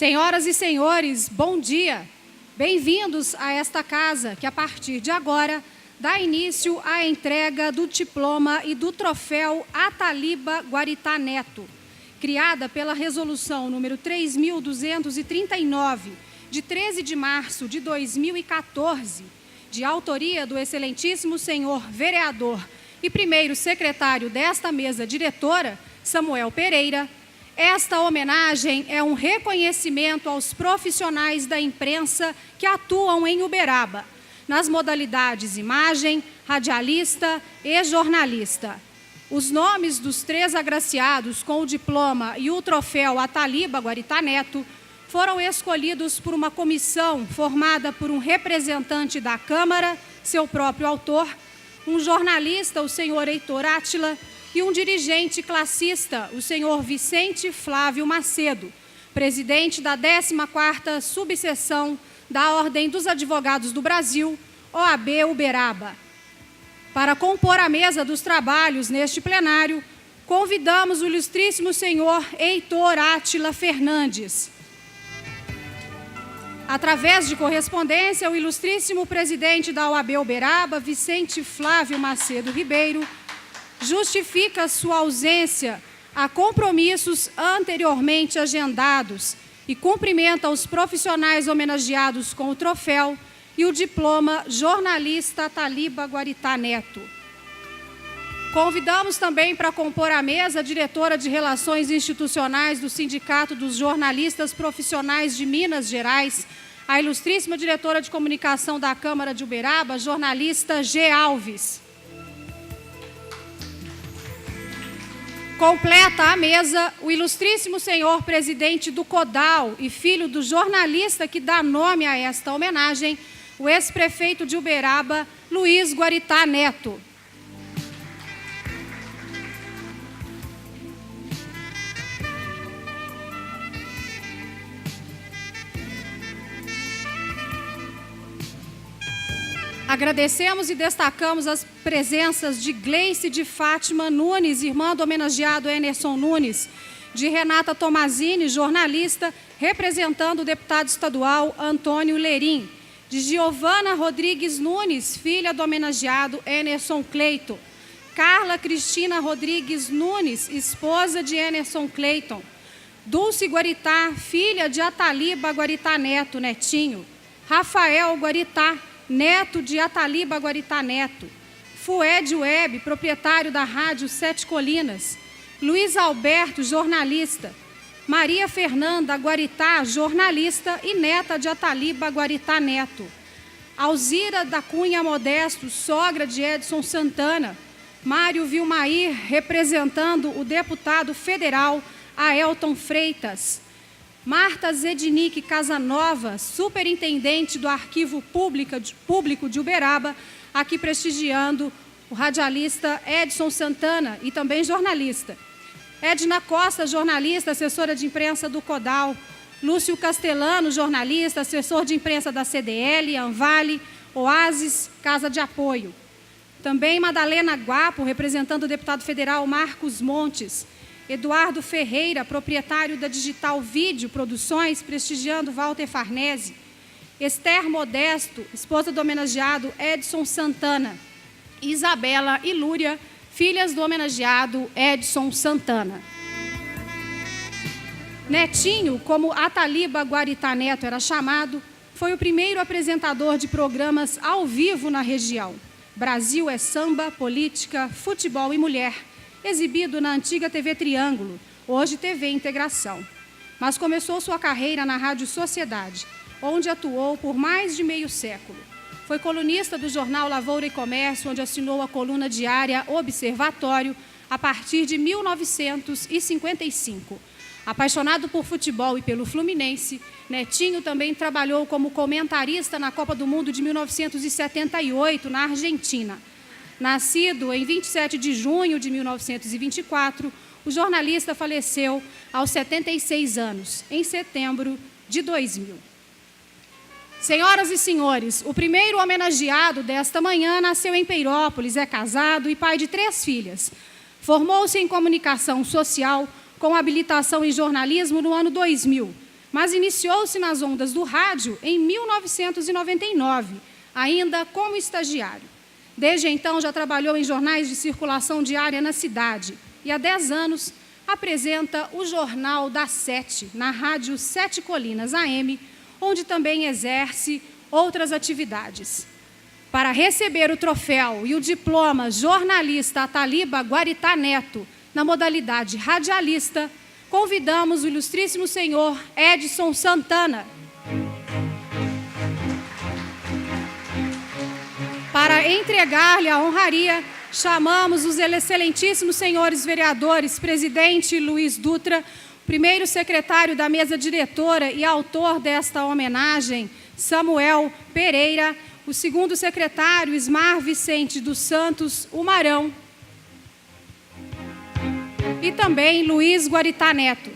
Senhoras e senhores, bom dia. Bem-vindos a esta casa que, a partir de agora, dá início à entrega do diploma e do troféu Ataliba Guaritá Neto, criada pela Resolução número 3.239, de 13 de março de 2014, de autoria do excelentíssimo senhor vereador e primeiro secretário desta mesa diretora, Samuel Pereira. Esta homenagem é um reconhecimento aos profissionais da imprensa que atuam em Uberaba, nas modalidades imagem, radialista e jornalista. Os nomes dos 3 agraciados com o diploma e o troféu Ataliba Guaritá Neto foram escolhidos por uma comissão formada por um representante da Câmara, seu próprio autor, um jornalista, o senhor Heitor Átila, e um dirigente classista, o senhor Vicente Flávio Macedo, presidente da 14ª subseção da Ordem dos Advogados do Brasil, OAB Uberaba. Para compor a mesa dos trabalhos neste plenário, convidamos o ilustríssimo senhor Heitor Átila Fernandes. Através de correspondência, o ilustríssimo presidente da OAB Uberaba, Vicente Flávio Macedo Ribeiro, justifica sua ausência a compromissos anteriormente agendados e cumprimenta os profissionais homenageados com o troféu e o diploma jornalista Ataliba Guaritá Neto. Convidamos também para compor a mesa a diretora de Relações Institucionais do Sindicato dos Jornalistas Profissionais de Minas Gerais, a ilustríssima diretora de Comunicação da Câmara de Uberaba, jornalista G. Alves. Completa a mesa o ilustríssimo senhor presidente do CODAL e filho do jornalista que dá nome a esta homenagem, o ex-prefeito de Uberaba, Luiz Guaritá Neto. Agradecemos e destacamos as presenças de Gleice de Fátima Nunes, irmã do homenageado Enerson Nunes, de Renata Tomazini, jornalista, representando o deputado estadual Antônio Lerim, de Giovana Rodrigues Nunes, filha do homenageado Enerson Cleiton, Carla Cristina Rodrigues Nunes, esposa de Enerson Cleiton, Dulce Guaritá, filha de Ataliba Guaritá Neto, netinho, Rafael Guaritá, neto de Ataliba Guaritá Neto, Fued Web, proprietário da Rádio Sete Colinas, Luiz Alberto, jornalista, Maria Fernanda Guaritá, jornalista e neta de Ataliba Guaritá Neto, Alzira da Cunha Modesto, sogra de Edson Santana, Mário Vilmair, representando o deputado federal Aelton Freitas, Marta Zednick Casanova, superintendente do Arquivo Público de Uberaba, aqui prestigiando o radialista Edson Santana e também jornalista. Edna Costa, jornalista, assessora de imprensa do CODAL. Lúcio Castellano, jornalista, assessor de imprensa da CDL, Anvale, Oasis, Casa de Apoio. Também Madalena Guapo, representando o deputado federal Marcos Montes. Eduardo Ferreira, proprietário da Digital Vídeo Produções, prestigiando Walter Farnese. Esther Modesto, esposa do homenageado Edson Santana. Isabela e Lúria, filhas do homenageado Edson Santana. Netinho, como Ataliba Guaritá Neto era chamado, foi o primeiro apresentador de programas ao vivo na região. Brasil é Samba, Política, Futebol e Mulher, exibido na antiga TV Triângulo, hoje TV Integração. Mas começou sua carreira na Rádio Sociedade, onde atuou por mais de meio século. Foi colunista do jornal Lavoura e Comércio, onde assinou a coluna diária Observatório a partir de 1955. Apaixonado por futebol e pelo Fluminense, Netinho também trabalhou como comentarista na Copa do Mundo de 1978, na Argentina. Nascido em 27 de junho de 1924, o jornalista faleceu aos 76 anos, em setembro de 2000. Senhoras e senhores, o primeiro homenageado desta manhã nasceu em Peirópolis, é casado e pai de 3 filhas. Formou-se em comunicação social com habilitação em jornalismo no ano 2000. mas iniciou-se nas ondas do rádio em 1999, ainda como estagiário. Desde então, já trabalhou em jornais de circulação diária na cidade e, há 10 anos, apresenta o Jornal da Sete, na rádio Sete Colinas AM, onde também exerce outras atividades. Para receber o troféu e o diploma jornalista Ataliba Guaritá Neto, na modalidade radialista, convidamos o ilustríssimo senhor Edson Santana. Para entregar-lhe a honraria, chamamos os excelentíssimos senhores vereadores, presidente Luiz Dutra, primeiro secretário da mesa diretora e autor desta homenagem, Samuel Pereira, o segundo secretário, Ismar Vicente dos Santos Umarão, e também Luiz Guaritá Neto.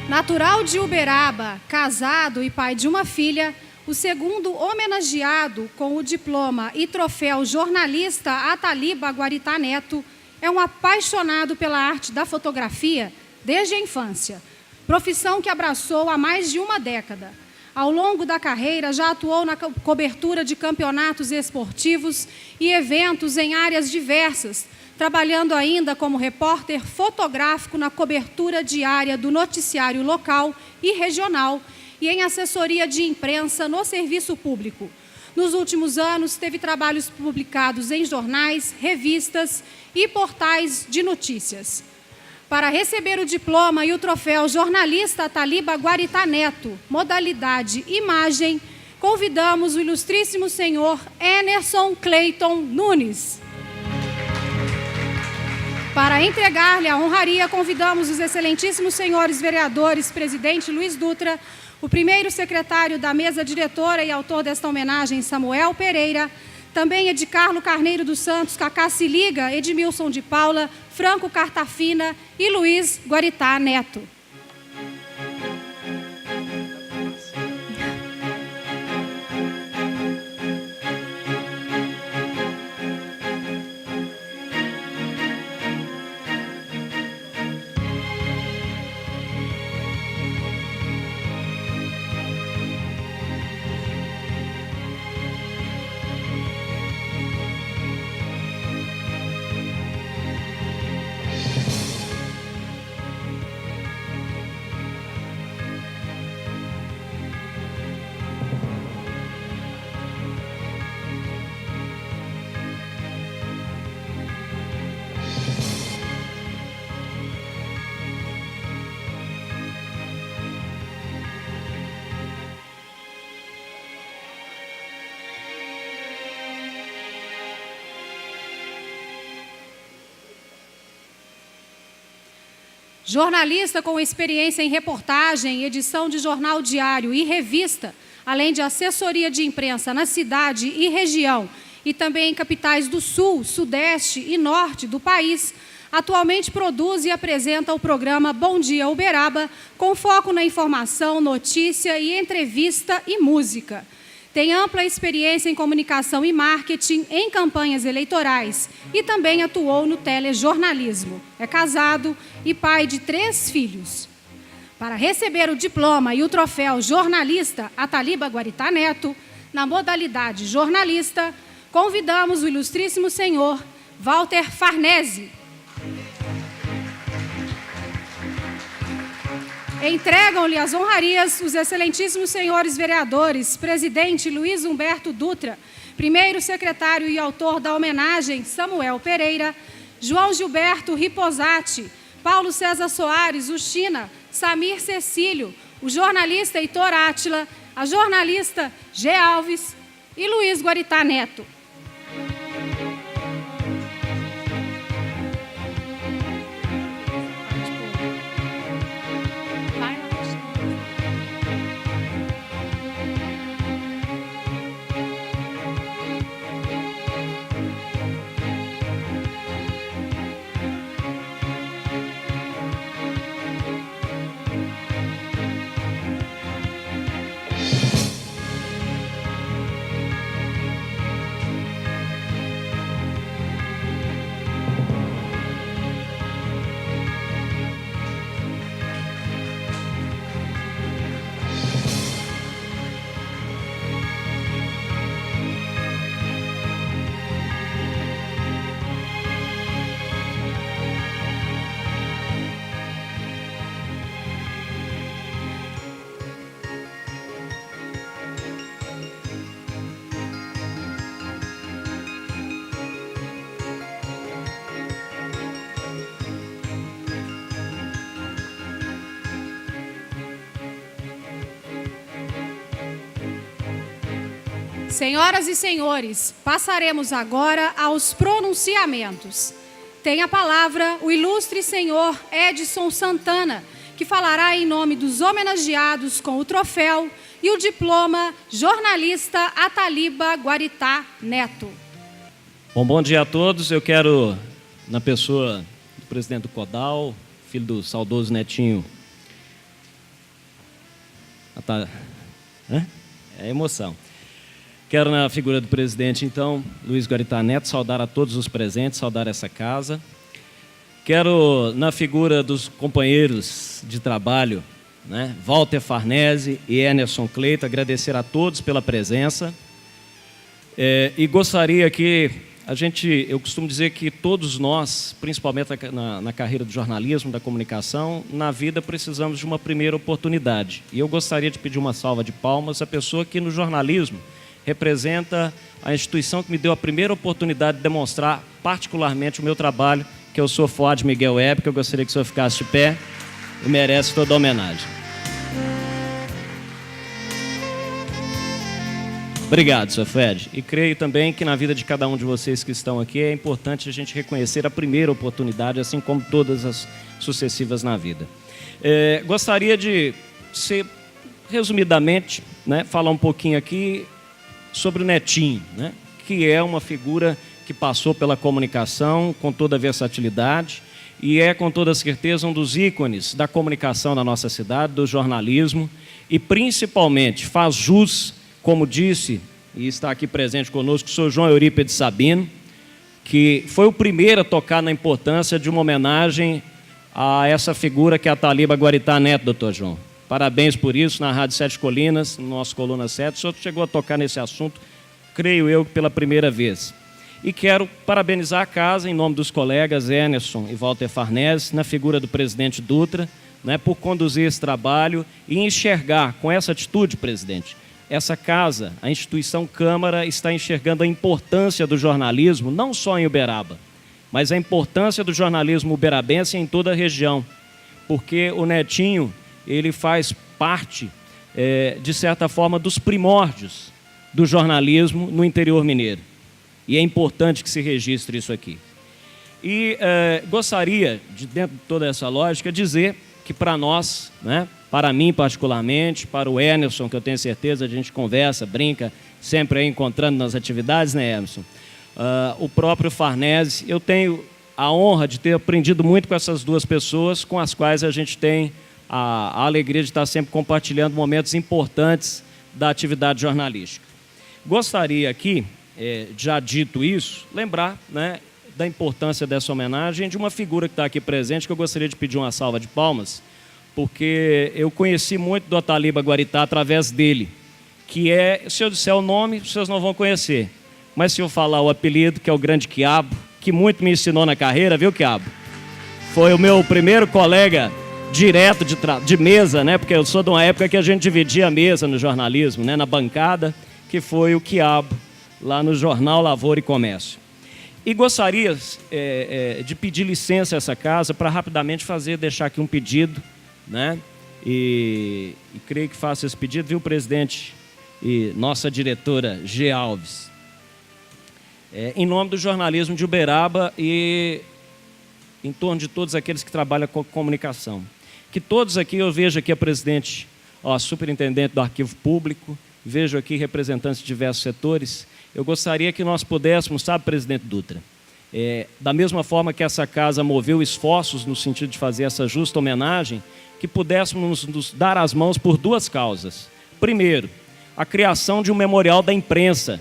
Natural de Uberaba, casado e pai de uma filha, o segundo homenageado com o diploma e troféu jornalista Ataliba Guaritá Neto é um apaixonado pela arte da fotografia desde a infância, profissão que abraçou há mais de uma década. Ao longo da carreira, já atuou na cobertura de campeonatos esportivos e eventos em áreas diversas, trabalhando ainda como repórter fotográfico na cobertura diária do noticiário local e regional e em assessoria de imprensa no serviço público. Nos últimos anos, teve trabalhos publicados em jornais, revistas e portais de notícias. Para receber o diploma e o troféu jornalista Ataliba Guaritá Neto, modalidade imagem, convidamos o ilustríssimo senhor Enerson Cleiton Nunes. Para entregar-lhe a honraria, convidamos os excelentíssimos senhores vereadores, presidente Luiz Dutra, o primeiro secretário da mesa diretora e autor desta homenagem, Samuel Pereira, também Edicarlo Carneiro dos Santos, Cacá Se Liga, Edmilson de Paula, Franco Cartafina e Luiz Guaritá Neto. Jornalista com experiência em reportagem, edição de jornal diário e revista, além de assessoria de imprensa na cidade e região, e também em capitais do Sul, Sudeste e Norte do país, atualmente produz e apresenta o programa Bom Dia Uberaba, com foco na informação, notícia e entrevista e música. Tem ampla experiência em comunicação e marketing em campanhas eleitorais e também atuou no telejornalismo. É casado e pai de 3 filhos. Para receber o diploma e o troféu jornalista Ataliba Guaritá Neto, na modalidade jornalista, convidamos o ilustríssimo senhor Walter Farnese. Entregam-lhe as honrarias os excelentíssimos senhores vereadores, presidente Luiz Humberto Dutra, primeiro secretário e autor da homenagem Samuel Pereira, João Gilberto Riposati, Paulo César Soares, Uchina, Samir Cecílio, o jornalista Heitor Átila, a jornalista G. Alves e Luiz Guaritá Neto. Senhoras e senhores, passaremos agora aos pronunciamentos. Tem a palavra o ilustre senhor Edson Santana, que falará em nome dos homenageados com o troféu e o diploma jornalista Ataliba Guaritá Neto. Bom dia a todos. Eu quero, na pessoa do presidente do CODAL, filho do saudoso Netinho. É emoção. Quero, na figura do presidente, então, Luiz Guaritá Neto, saudar a todos os presentes, saudar essa casa. Quero, na figura dos companheiros de trabalho, né, Walter Farnese e Enerson Cleito, agradecer a todos pela presença. E gostaria que eu costumo dizer que todos nós, principalmente na carreira do jornalismo, da comunicação, na vida precisamos de uma primeira oportunidade. E eu gostaria de pedir uma salva de palmas à pessoa que no jornalismo representa a instituição que me deu a primeira oportunidade de demonstrar particularmente o meu trabalho, que eu sou Fuad Miguel Web, que eu gostaria que o senhor ficasse de pé e merece toda a homenagem. Obrigado, senhor Fred. E creio também que na vida de cada um de vocês que estão aqui é importante a gente reconhecer a primeira oportunidade, assim como todas as sucessivas na vida. Gostaria de, resumidamente, né, falar um pouquinho aqui sobre o Netinho, né, que é uma figura que passou pela comunicação com toda a versatilidade e é, com toda certeza, um dos ícones da comunicação na nossa cidade, do jornalismo, e principalmente faz jus, como disse, e está aqui presente conosco, o senhor João Eurípides Sabino, que foi o primeiro a tocar na importância de uma homenagem a essa figura que é a Ataliba Guaritá Neto, doutor João. Parabéns por isso, na Rádio Sete Colinas, no nosso Coluna 7. O senhor chegou a tocar nesse assunto, creio eu, pela primeira vez. E quero parabenizar a casa, em nome dos colegas Enerson e Walter Farnese, na figura do presidente Dutra, né, por conduzir esse trabalho e enxergar, com essa atitude, presidente, essa casa, a instituição Câmara, está enxergando a importância do jornalismo, não só em Uberaba, mas a importância do jornalismo uberabense em toda a região, porque o Netinho, ele faz parte, de certa forma, dos primórdios do jornalismo no interior mineiro. E é importante que se registre isso aqui. E gostaria, dentro de toda essa lógica, dizer que para nós, né, para mim particularmente, para o Enerson, que eu tenho certeza, a gente conversa, brinca, sempre aí encontrando nas atividades, né, Emerson? O próprio Farnese, eu tenho a honra de ter aprendido muito com essas duas pessoas, com as quais a gente tem a alegria de estar sempre compartilhando momentos importantes da atividade jornalística. Gostaria aqui, já dito isso, lembrar, né, da importância dessa homenagem de uma figura que está aqui presente, que eu gostaria de pedir uma salva de palmas, porque eu conheci muito do Ataliba Guaritá através dele, que se eu disser o nome, vocês não vão conhecer, mas se eu falar o apelido, que é o Grande Quiabo, que muito me ensinou na carreira, viu, Quiabo? Foi o meu primeiro colega direto de mesa, né? Porque eu sou de uma época que a gente dividia a mesa no jornalismo, né? Na bancada, que foi o quiabo, lá no jornal Lavoura e Comércio. E gostaria de pedir licença a essa casa para rapidamente deixar aqui um pedido, né? E creio que faço esse pedido, viu, presidente e nossa diretora G. Alves. Em nome do jornalismo de Uberaba e em torno de todos aqueles que trabalham com comunicação. Que todos aqui, eu vejo aqui a presidente, a superintendente do Arquivo Público, vejo aqui representantes de diversos setores. Eu gostaria que nós pudéssemos, sabe, presidente Dutra, da mesma forma que essa casa moveu esforços no sentido de fazer essa justa homenagem, que pudéssemos nos dar as mãos por duas causas. Primeiro, a criação de um memorial da imprensa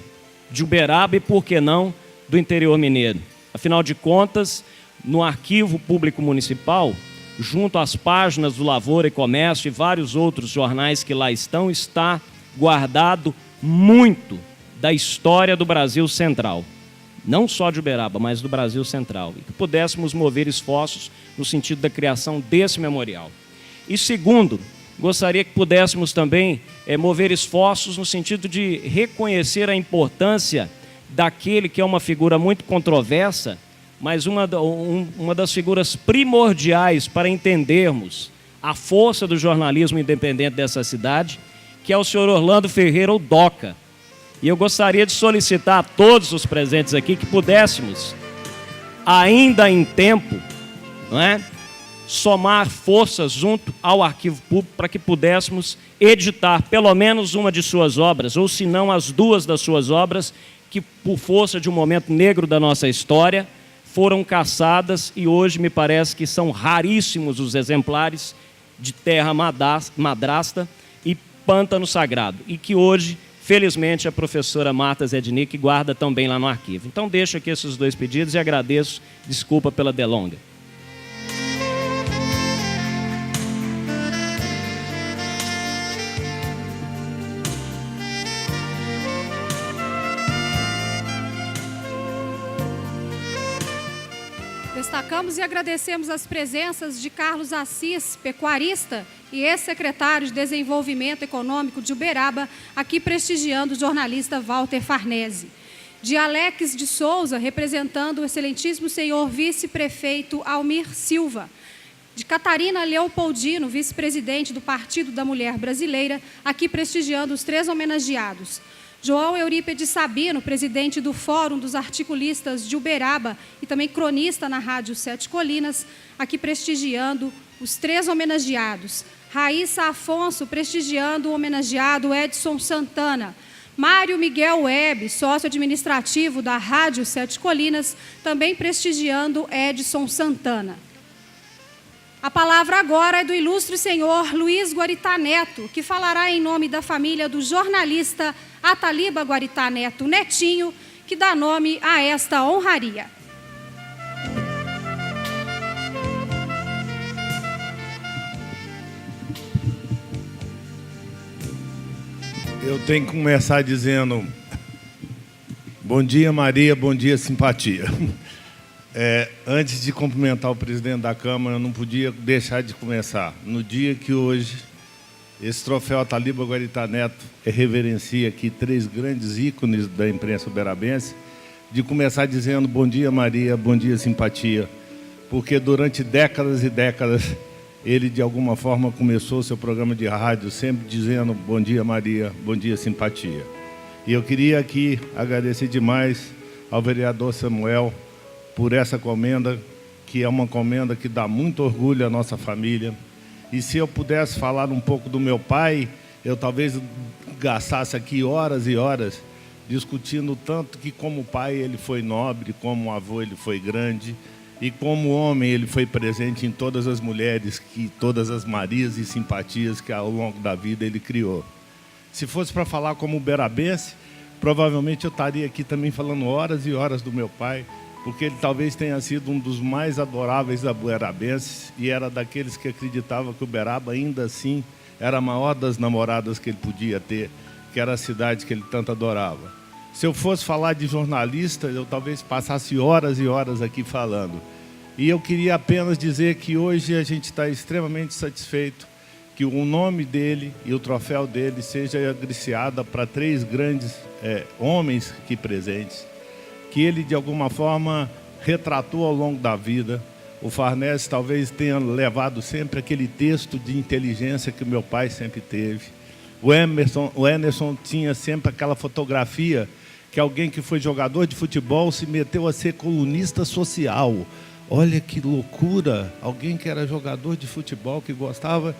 de Uberaba e, por que não, do interior mineiro. Afinal de contas, no Arquivo Público Municipal, junto às páginas do Lavoura e Comércio e vários outros jornais que lá estão, está guardado muito da história do Brasil Central. Não só de Uberaba, mas do Brasil Central. E que pudéssemos mover esforços no sentido da criação desse memorial. E segundo, gostaria que pudéssemos também mover esforços no sentido de reconhecer a importância daquele que é uma figura muito controversa, mas uma das figuras primordiais para entendermos a força do jornalismo independente dessa cidade, que é o senhor Orlando Ferreira, o Doca. E eu gostaria de solicitar a todos os presentes aqui que pudéssemos, ainda em tempo, não é, somar forças junto ao Arquivo Público para que pudéssemos editar pelo menos uma de suas obras, ou se não as duas das suas obras, que por força de um momento negro da nossa história, foram caçadas e hoje me parece que são raríssimos os exemplares de Terra Madrasta e Pântano Sagrado, e que hoje, felizmente, a professora Marta Zednik guarda também lá no arquivo. Então deixo aqui esses dois pedidos e agradeço, desculpa pela delonga. Destacamos e agradecemos as presenças de Carlos Assis, pecuarista e ex-secretário de Desenvolvimento Econômico de Uberaba, aqui prestigiando o jornalista Walter Farnese. De Alex de Souza, representando o excelentíssimo senhor vice-prefeito Almir Silva. De Catarina Leopoldino, vice-presidente do Partido da Mulher Brasileira, aqui prestigiando os três homenageados. João Eurípedes Sabino, presidente do Fórum dos Articulistas de Uberaba e também cronista na Rádio Sete Colinas, aqui prestigiando os três homenageados. Raíssa Afonso, prestigiando o homenageado Edson Santana. Mário Miguel Web, sócio administrativo da Rádio Sete Colinas, também prestigiando Edson Santana. A palavra agora é do ilustre senhor Luiz Guaritá Neto, que falará em nome da família do jornalista Ataliba Guaritá Neto Netinho, que dá nome a esta honraria. Eu tenho que começar dizendo bom dia, Maria, bom dia, simpatia. Antes de cumprimentar o presidente da Câmara, eu não podia deixar de começar. No dia que hoje esse troféu Ataliba Guaritá Neto reverencia aqui três grandes ícones da imprensa uberabense, de começar dizendo bom dia, Maria, bom dia, simpatia, porque durante décadas e décadas ele, de alguma forma, começou seu programa de rádio sempre dizendo bom dia, Maria, bom dia, simpatia. E eu queria aqui agradecer demais ao vereador Samuel por essa comenda, que é uma comenda que dá muito orgulho à nossa família. E se eu pudesse falar um pouco do meu pai, eu talvez gastasse aqui horas e horas discutindo tanto que como pai ele foi nobre, como avô ele foi grande, e como homem ele foi presente em todas as mulheres, todas as Marias e simpatias que ao longo da vida ele criou. Se fosse para falar como uberabense, provavelmente eu estaria aqui também falando horas e horas do meu pai, porque ele talvez tenha sido um dos mais adoráveis uberabenses e era daqueles que acreditava que Uberaba ainda assim era a maior das namoradas que ele podia ter, que era a cidade que ele tanto adorava. Se eu fosse falar de jornalista, eu talvez passasse horas e horas aqui falando. E eu queria apenas dizer que hoje a gente está extremamente satisfeito que o nome dele e o troféu dele seja agraciado para 3 grandes homens aqui presentes, que ele, de alguma forma, retratou ao longo da vida. O Farnese talvez tenha levado sempre aquele texto de inteligência que o meu pai sempre teve. O Emerson tinha sempre aquela fotografia que alguém que foi jogador de futebol se meteu a ser colunista social. Olha que loucura! Alguém que era jogador de futebol, que gostava,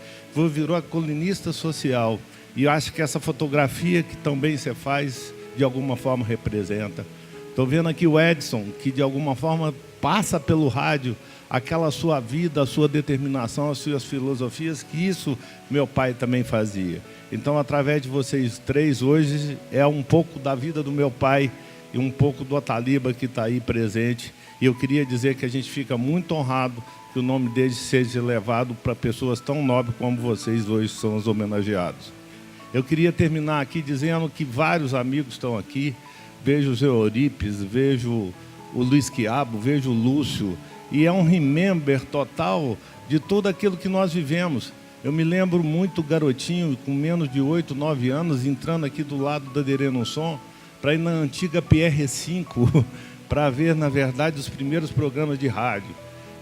virou colunista social. E eu acho que essa fotografia que também você faz, de alguma forma representa. Estou vendo aqui o Edson, que de alguma forma passa pelo rádio aquela sua vida, a sua determinação, as suas filosofias, que isso meu pai também fazia. Então, através de vocês 3 hoje, é um pouco da vida do meu pai e um pouco do Ataliba que está aí presente. E eu queria dizer que a gente fica muito honrado que o nome dele seja levado para pessoas tão nobres como vocês hoje são os homenageados. Eu queria terminar aqui dizendo que vários amigos estão aqui. Vejo o Zé Eurípides, vejo o Luiz Quiabo, vejo o Lúcio. E é um remember total de tudo aquilo que nós vivemos. Eu me lembro muito garotinho, com menos de 8, 9 anos, entrando aqui do lado da Derenonson, para ir na antiga PR5, para ver, na verdade, os primeiros programas de rádio.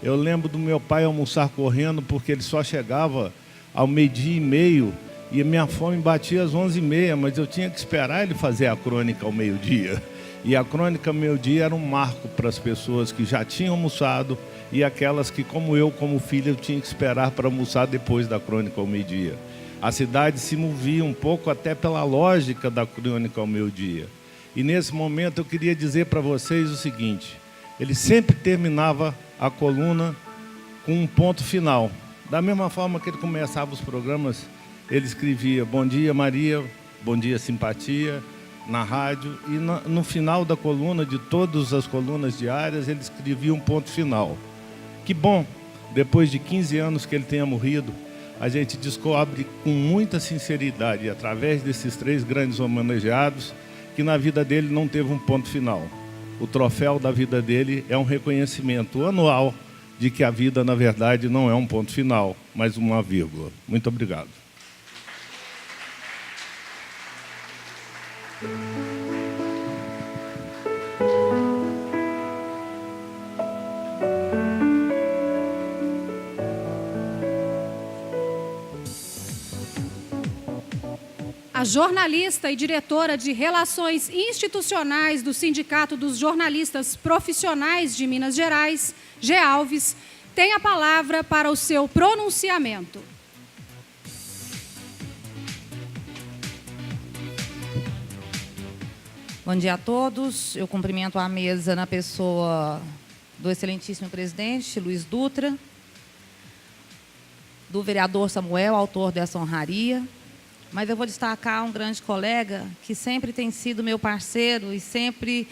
Eu lembro do meu pai almoçar correndo, porque ele só chegava ao 12h30, e a minha fome batia às 11h30, mas eu tinha que esperar ele fazer a crônica ao meio-dia. E a crônica ao meio-dia era um marco para as pessoas que já tinham almoçado e aquelas que, como eu, como filho, eu tinha que esperar para almoçar depois da crônica ao meio-dia. A cidade se movia um pouco até pela lógica da crônica ao meio-dia. E nesse momento eu queria dizer para vocês o seguinte: ele sempre terminava a coluna com um ponto final. Da mesma forma que ele começava os programas, ele escrevia "Bom dia, Maria", "Bom dia, Simpatia", na rádio, e no final da coluna, de todas as colunas diárias, ele escrevia um ponto final. Que bom, depois de 15 anos que ele tenha morrido, a gente descobre com muita sinceridade, através desses 3 grandes homenageados, que na vida dele não teve um ponto final. O troféu da vida dele é um reconhecimento anual de que a vida, na verdade, não é um ponto final, mas uma vírgula. Muito obrigado. A jornalista e diretora de Relações Institucionais do Sindicato dos Jornalistas Profissionais de Minas Gerais, G. Alves, tem a palavra para o seu pronunciamento. Bom dia a todos. Eu cumprimento a mesa na pessoa do excelentíssimo presidente, Luiz Dutra, do vereador Samuel, autor dessa honraria. Mas eu vou destacar um grande colega que sempre tem sido meu parceiro e sempre,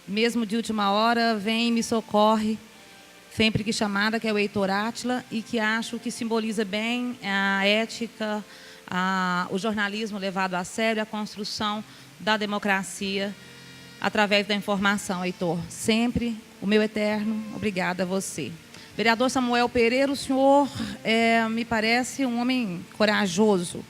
mesmo de última hora, vem e me socorre, sempre que chamada, que é o Heitor Átila, e que acho que simboliza bem a ética, o jornalismo levado a sério, a construção da democracia através da informação. Heitor, sempre o meu eterno obrigada a você. Vereador Samuel Pereira, o senhor me parece um homem corajoso.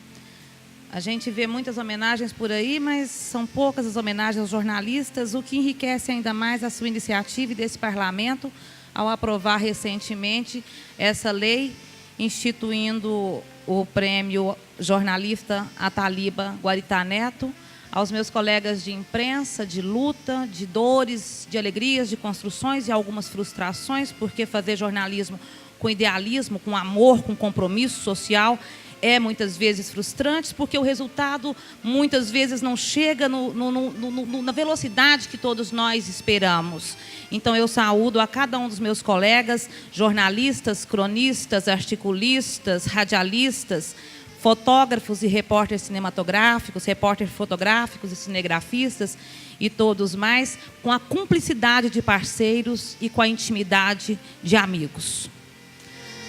A gente vê muitas homenagens por aí, mas são poucas as homenagens aos jornalistas, o que enriquece ainda mais a sua iniciativa e desse parlamento ao aprovar recentemente essa lei instituindo o prêmio jornalista Ataliba Guaritá Neto, aos meus colegas de imprensa, de luta, de dores, de alegrias, de construções e algumas frustrações, porque fazer jornalismo com idealismo, com amor, com compromisso social é muitas vezes frustrante, porque o resultado muitas vezes não chega na velocidade que todos nós esperamos. Então eu saúdo a cada um dos meus colegas, jornalistas, cronistas, articulistas, radialistas, fotógrafos e repórteres cinematográficos, repórteres fotográficos e cinegrafistas e todos mais, com a cumplicidade de parceiros e com a intimidade de amigos.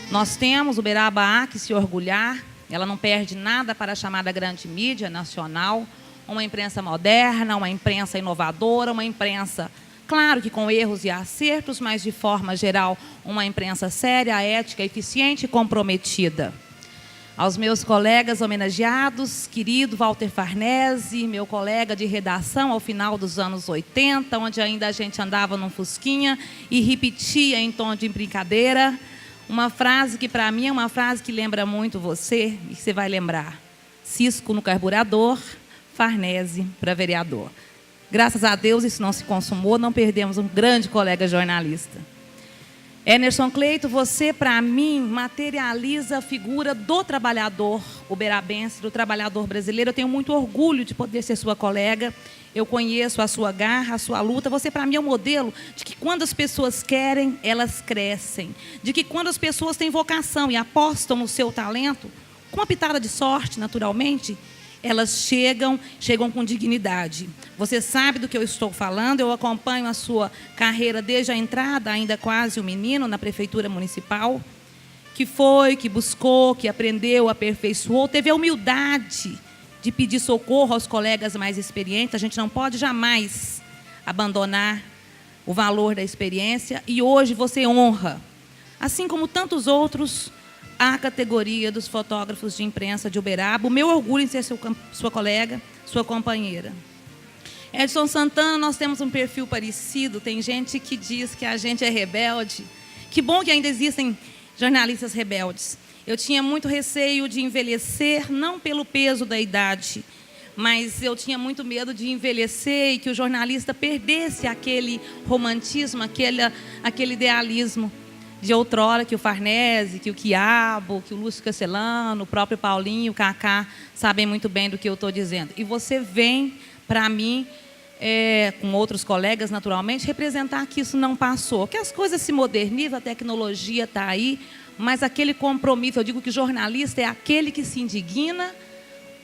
Nós temos o Beraba que se orgulhar, ela não perde nada para a chamada grande mídia nacional, uma imprensa moderna, uma imprensa inovadora, uma imprensa Claro que com erros e acertos, mas de forma geral, uma imprensa séria, ética, eficiente e comprometida. Aos meus colegas homenageados, querido Walter Farnese, meu colega de redação ao final dos anos 80, onde ainda a gente andava num fusquinha e repetia em tom de brincadeira uma frase que, para mim, é uma frase que lembra muito você, e que você vai lembrar. Cisco no carburador, Farnese para vereador. Graças a Deus isso não se consumou, não perdemos um grande colega jornalista. Emerson Cleito, você, para mim, materializa a figura do trabalhador uberabense, do trabalhador brasileiro. Eu tenho muito orgulho de poder ser sua colega. Eu conheço a sua garra, a sua luta. Você, para mim, é um modelo de que quando as pessoas querem, elas crescem. De que quando as pessoas têm vocação e apostam no seu talento, com uma pitada de sorte, naturalmente, elas chegam com dignidade. Você sabe do que eu estou falando, eu acompanho a sua carreira desde a entrada, ainda quase um menino, na Prefeitura Municipal, que foi, que buscou, que aprendeu, aperfeiçoou, teve a humildade de pedir socorro aos colegas mais experientes. A gente não pode jamais abandonar o valor da experiência, e hoje você honra, assim como tantos outros, a categoria dos fotógrafos de imprensa de Uberaba. O meu orgulho em ser sua colega, sua companheira. Edson Santana, nós temos um perfil parecido. Tem gente que diz que a gente é rebelde. Que bom que ainda existem jornalistas rebeldes. Eu tinha muito receio de envelhecer, não pelo peso da idade, mas eu tinha muito medo de envelhecer e que o jornalista perdesse aquele romantismo, aquele idealismo de outrora, que o Farnese, que o Quiabo, que o Lúcio Castellano, o próprio Paulinho, o Cacá, sabem muito bem do que eu estou dizendo. E você vem, para mim, com outros colegas, naturalmente, representar que isso não passou, que as coisas se modernizam, a tecnologia está aí, mas aquele compromisso, eu digo que jornalista é aquele que se indigna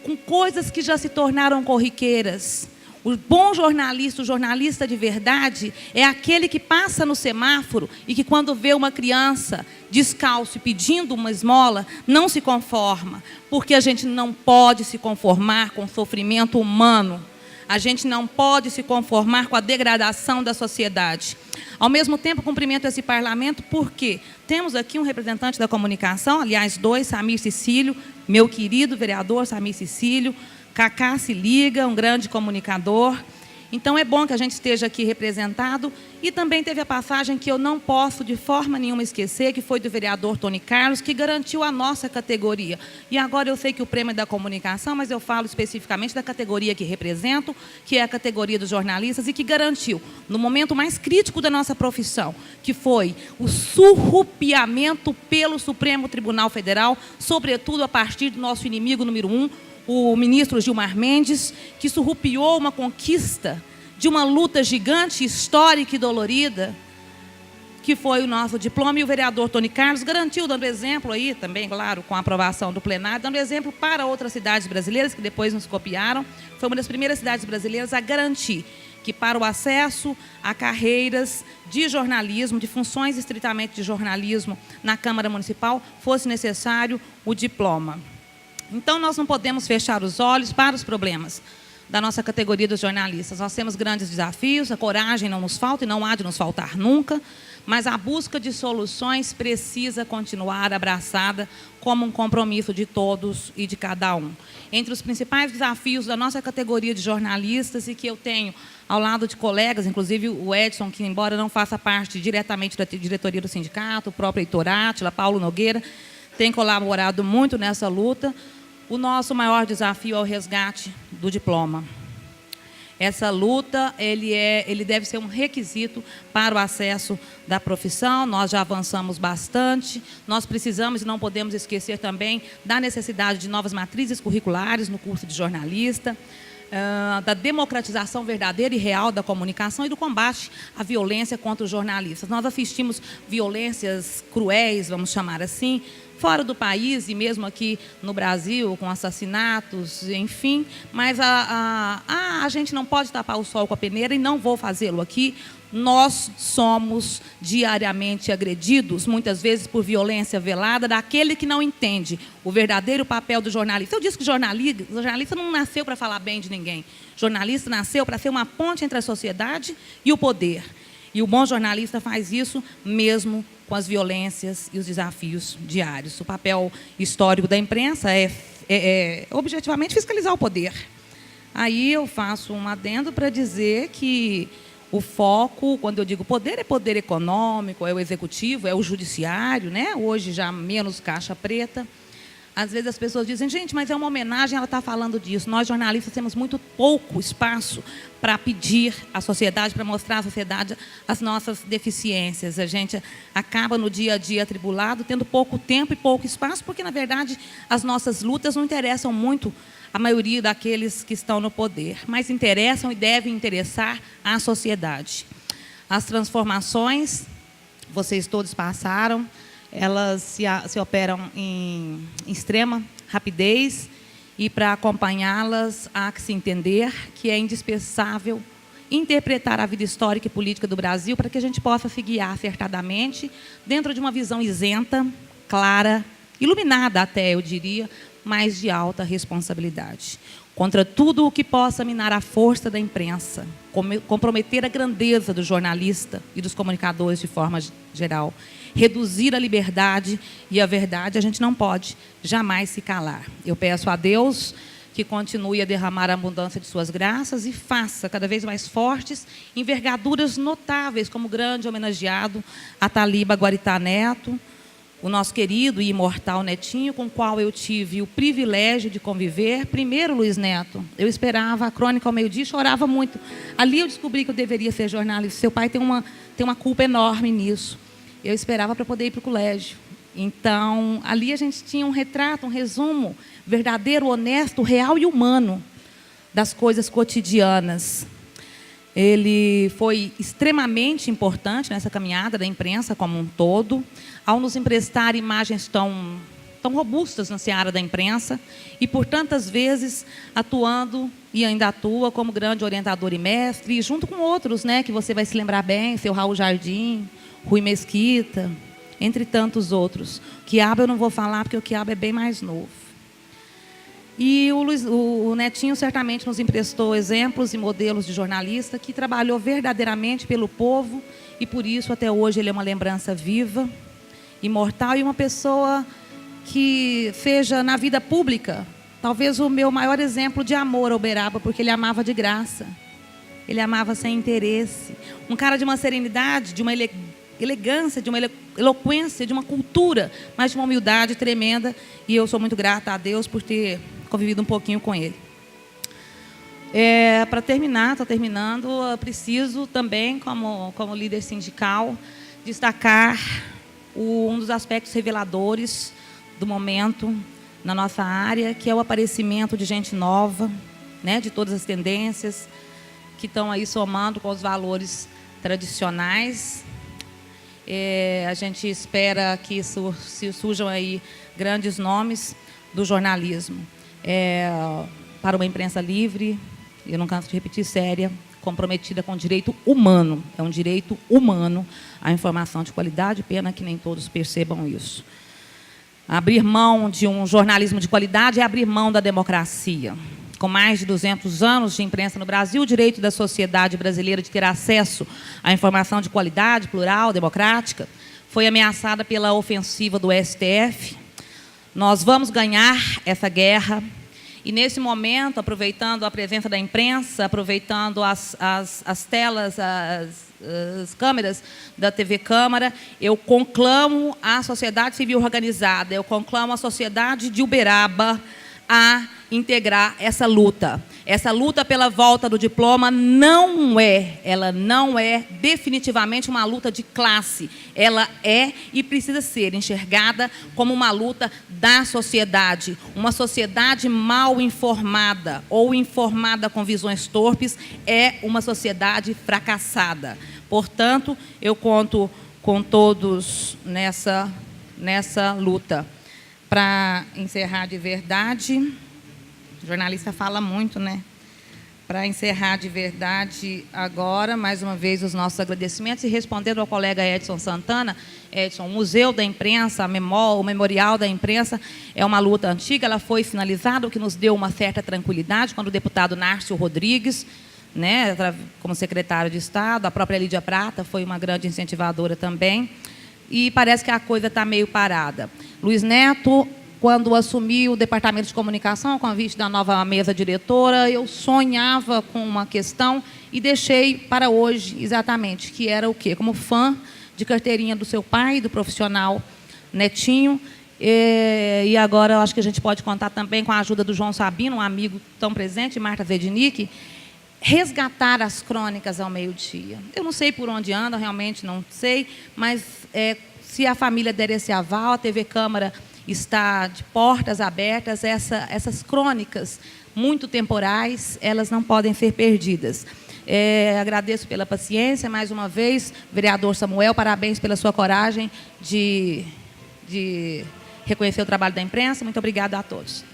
com coisas que já se tornaram corriqueiras. O bom jornalista, o jornalista de verdade, é aquele que passa no semáforo e que, quando vê uma criança descalço e pedindo uma esmola, não se conforma, porque a gente não pode se conformar com o sofrimento humano. A gente não pode se conformar com a degradação da sociedade. Ao mesmo tempo, cumprimento esse parlamento porque temos aqui um representante da comunicação, aliás, dois, Samir Cecílio, meu querido vereador Samir Cecílio. Cacá se liga, um grande comunicador. Então, é bom que a gente esteja aqui representado. E também teve a passagem que eu não posso de forma nenhuma esquecer, que foi do vereador Tony Carlos, que garantiu a nossa categoria. E agora eu sei que o prêmio é da comunicação, mas eu falo especificamente da categoria que represento, que é a categoria dos jornalistas, e que garantiu, no momento mais crítico da nossa profissão, que foi o surrupiamento pelo Supremo Tribunal Federal, sobretudo a partir do nosso inimigo número 1, o ministro Gilmar Mendes, que surrupiou uma conquista de uma luta gigante, histórica e dolorida, que foi o nosso diploma, e o vereador Tony Carlos garantiu, dando exemplo aí, também, claro, com a aprovação do plenário, dando exemplo para outras cidades brasileiras, que depois nos copiaram. Foi uma das primeiras cidades brasileiras a garantir que, para o acesso a carreiras de jornalismo, de funções estritamente de jornalismo na Câmara Municipal, fosse necessário o diploma. Então, nós não podemos fechar os olhos para os problemas da nossa categoria dos jornalistas. Nós temos grandes desafios, a coragem não nos falta e não há de nos faltar nunca, mas a busca de soluções precisa continuar abraçada como um compromisso de todos e de cada um. Entre os principais desafios da nossa categoria de jornalistas, e que eu tenho ao lado de colegas, inclusive o Edson, que embora não faça parte diretamente da diretoria do sindicato, o próprio Heitor Átila, Paulo Nogueira, tem colaborado muito nessa luta. O nosso maior desafio é o resgate do diploma. Essa luta, ele deve ser um requisito para o acesso da profissão. Nós já avançamos bastante. Nós precisamos e não podemos esquecer também da necessidade de novas matrizes curriculares no curso de jornalista, da democratização verdadeira e real da comunicação e do combate à violência contra os jornalistas. Nós assistimos violências cruéis, vamos chamar assim, fora do país e mesmo aqui no Brasil, com assassinatos, enfim, mas a gente não pode tapar o sol com a peneira e não vou fazê-lo aqui. Nós somos diariamente agredidos, muitas vezes por violência velada, daquele que não entende o verdadeiro papel do jornalista. Eu disse que jornalista não nasceu para falar bem de ninguém. Jornalista nasceu para ser uma ponte entre a sociedade e o poder. E o bom jornalista faz isso mesmo com as violências e os desafios diários. O papel histórico da imprensa é objetivamente fiscalizar o poder. Aí eu faço um adendo para dizer que o foco, quando eu digo poder, é poder econômico, é o executivo, é o judiciário, né? Hoje já menos caixa preta. Às vezes as pessoas dizem, gente, mas é uma homenagem, ela está falando disso. Nós, jornalistas, temos muito pouco espaço para pedir à sociedade, para mostrar à sociedade as nossas deficiências. A gente acaba no dia a dia atribulado, tendo pouco tempo e pouco espaço, porque, na verdade, as nossas lutas não interessam muito a maioria daqueles que estão no poder, mas interessam e devem interessar à sociedade. As transformações, vocês todos passaram, elas se operam em extrema rapidez e, para acompanhá-las, há que se entender que é indispensável interpretar a vida histórica e política do Brasil para que a gente possa se guiar acertadamente dentro de uma visão isenta, clara, iluminada até, eu diria, mas de alta responsabilidade. Contra tudo o que possa minar a força da imprensa, comprometer a grandeza do jornalista e dos comunicadores de forma geral, reduzir a liberdade e a verdade, a gente não pode jamais se calar. Eu peço a Deus que continue a derramar a abundância de suas graças e faça cada vez mais fortes envergaduras notáveis, como o grande homenageado Ataliba Guaritá Neto, o nosso querido e imortal Netinho, com o qual eu tive o privilégio de conviver. Primeiro, Luiz Neto, eu esperava a Crônica ao meio-dia e chorava muito. Ali eu descobri que eu deveria ser jornalista. Seu pai tem uma culpa enorme nisso. Eu esperava para poder ir para o colégio. Então, ali a gente tinha um retrato, um resumo verdadeiro, honesto, real e humano das coisas cotidianas. Ele foi extremamente importante nessa caminhada da imprensa como um todo, ao nos emprestar imagens tão robustas na seara da imprensa e, por tantas vezes, atuando e ainda atua como grande orientador e mestre, junto com outros, né, que você vai se lembrar bem, seu Raul Jardim, Rui Mesquita, entre tantos outros. Quiabo eu não vou falar, porque o Quiabo é bem mais novo. E o Netinho certamente nos emprestou exemplos e modelos de jornalista que trabalhou verdadeiramente pelo povo e, por isso, até hoje, ele é uma lembrança viva, imortal e uma pessoa que seja, na vida pública, talvez o meu maior exemplo de amor ao Uberaba, porque ele amava de graça, ele amava sem interesse. Um cara de uma serenidade, de uma elegância, de uma eloquência, de uma cultura, mas de uma humildade tremenda, e eu sou muito grata a Deus por ter convivido um pouquinho com ele. Para terminar, estou terminando, eu preciso também, como líder sindical, destacar um dos aspectos reveladores do momento na nossa área, que é o aparecimento de gente nova, né, de todas as tendências, que estão aí somando com os valores tradicionais. A gente espera que surjam aí grandes nomes do jornalismo. Para uma imprensa livre, eu não canso de repetir, séria, comprometida com o direito humano. É um direito humano a informação de qualidade, pena que nem todos percebam isso. Abrir mão de um jornalismo de qualidade é abrir mão da democracia. Com mais de 200 anos de imprensa no Brasil, o direito da sociedade brasileira de ter acesso à informação de qualidade, plural, democrática, foi ameaçada pela ofensiva do STF. Nós vamos ganhar essa guerra. E, nesse momento, aproveitando a presença da imprensa, aproveitando as telas, as câmeras da TV Câmara, eu conclamo a sociedade civil organizada, eu conclamo a sociedade de Uberaba a integrar essa luta. Essa luta pela volta do diploma ela não é definitivamente uma luta de classe. Ela é e precisa ser enxergada como uma luta da sociedade. Uma sociedade mal informada ou informada com visões torpes é uma sociedade fracassada. Portanto, eu conto com todos nessa luta. para encerrar de verdade, o jornalista fala muito, né? Para encerrar de verdade agora, mais uma vez, os nossos agradecimentos e respondendo ao colega Edson Santana. Edson, o Museu da Imprensa, o Memorial da Imprensa, é uma luta antiga, ela foi finalizada, o que nos deu uma certa tranquilidade, quando o deputado Nárcio Rodrigues, né, como secretário de Estado, a própria Lídia Prata foi uma grande incentivadora também, e parece que a coisa está meio parada. Luiz Neto, quando assumi o Departamento de Comunicação, a convite da nova mesa diretora, eu sonhava com uma questão e deixei para hoje, exatamente, que era o quê? Como fã de carteirinha do seu pai, do profissional Netinho, e agora eu acho que a gente pode contar também com a ajuda do João Sabino, um amigo tão presente, Marta Zednick, resgatar as crônicas ao meio-dia. Eu não sei por onde anda, realmente não sei, mas se a família der esse aval, a TV Câmara está de portas abertas, essas crônicas muito temporais, elas não podem ser perdidas. Agradeço pela paciência, mais uma vez, vereador Samuel, parabéns pela sua coragem de reconhecer o trabalho da imprensa. Muito obrigada a todos.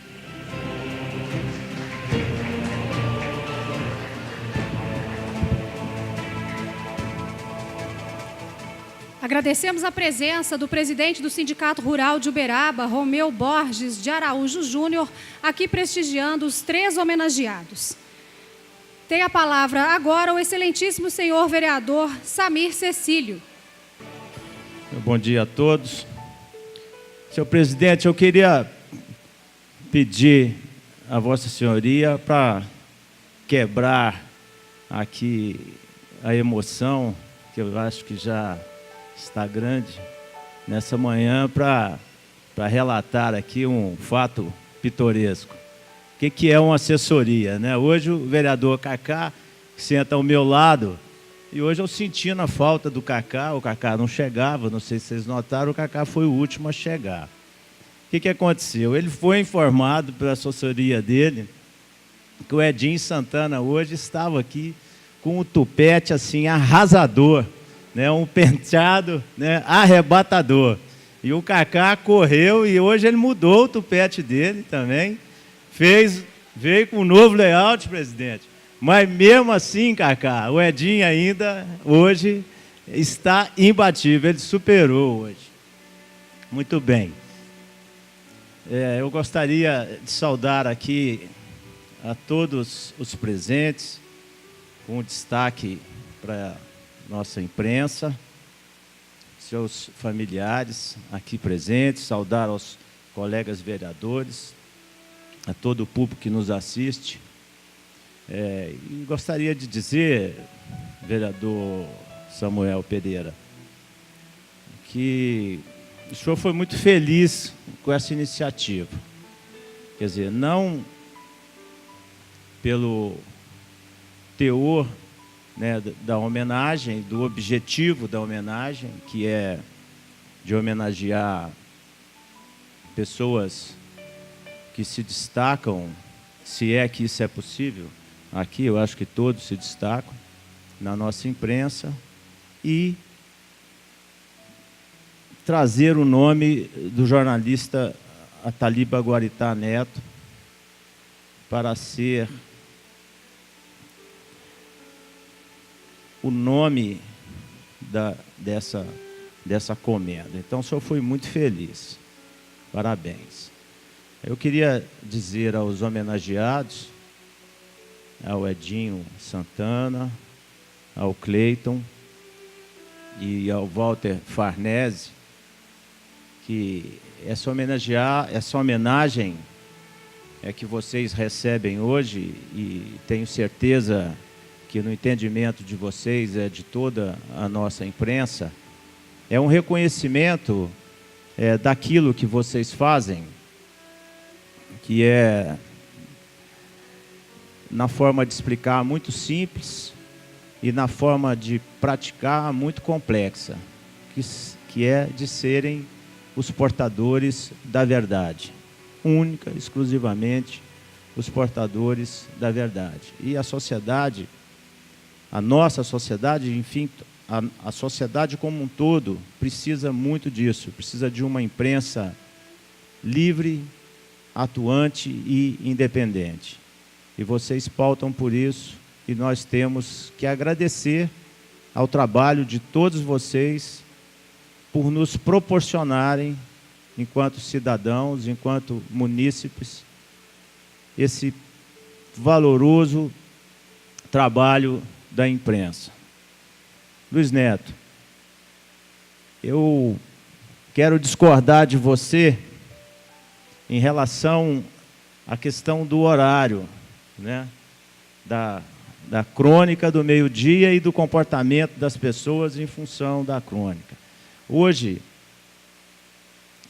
Agradecemos a presença do presidente do Sindicato Rural de Uberaba, Romeu Borges de Araújo Júnior, aqui prestigiando os 3 homenageados. Tem a palavra agora o excelentíssimo senhor vereador Samir Cecílio. Bom dia a todos. Senhor presidente, eu queria pedir a Vossa Senhoria para quebrar aqui a emoção, que eu acho que já está grande, nessa manhã, para relatar aqui um fato pitoresco. O que é uma assessoria, né? Hoje o vereador Cacá senta ao meu lado, e hoje eu sentindo a falta do Cacá. O Cacá não chegava, não sei se vocês notaram, o Cacá foi o último a chegar. O que aconteceu? Ele foi informado pela assessoria dele que o Edinho Santana hoje estava aqui com um tupete assim arrasador, né, um penteado, né, arrebatador. E o Cacá correu e hoje ele mudou o tupete dele também. Veio com um novo layout, presidente. Mas mesmo assim, Cacá, o Edinho ainda hoje está imbatível. Ele superou hoje. Muito bem. Eu gostaria de saudar aqui a todos os presentes, com destaque para nossa imprensa, seus familiares aqui presentes, saudar aos colegas vereadores, a todo o público que nos assiste. E gostaria de dizer, vereador Samuel Pereira, que o senhor foi muito feliz com essa iniciativa. Quer dizer, não pelo teor, né, da homenagem, do objetivo da homenagem, que é de homenagear pessoas que se destacam, se é que isso é possível. Aqui eu acho que todos se destacam na nossa imprensa, e trazer o nome do jornalista Ataliba Guaritá Neto para ser o nome dessa comenda. Então, o senhor foi muito feliz. Parabéns. Eu queria dizer aos homenageados, ao Edinho Santana, ao Cleiton e ao Walter Farnese, que essa homenagem que vocês recebem hoje, e tenho certeza que no entendimento de vocês, de toda a nossa imprensa, é um reconhecimento daquilo que vocês fazem, que é, na forma de explicar, muito simples, e na forma de praticar, muito complexa, que é de serem os portadores da verdade, única, exclusivamente, os portadores da verdade. E a sociedade, a nossa sociedade, enfim, a sociedade como um todo, precisa muito disso, precisa de uma imprensa livre, atuante e independente. E vocês pautam por isso, e nós temos que agradecer ao trabalho de todos vocês por nos proporcionarem, enquanto cidadãos, enquanto munícipes, esse valoroso trabalho da imprensa. Luiz Neto, eu quero discordar de você em relação à questão do horário, né? Da crônica do meio-dia e do comportamento das pessoas em função da crônica. Hoje,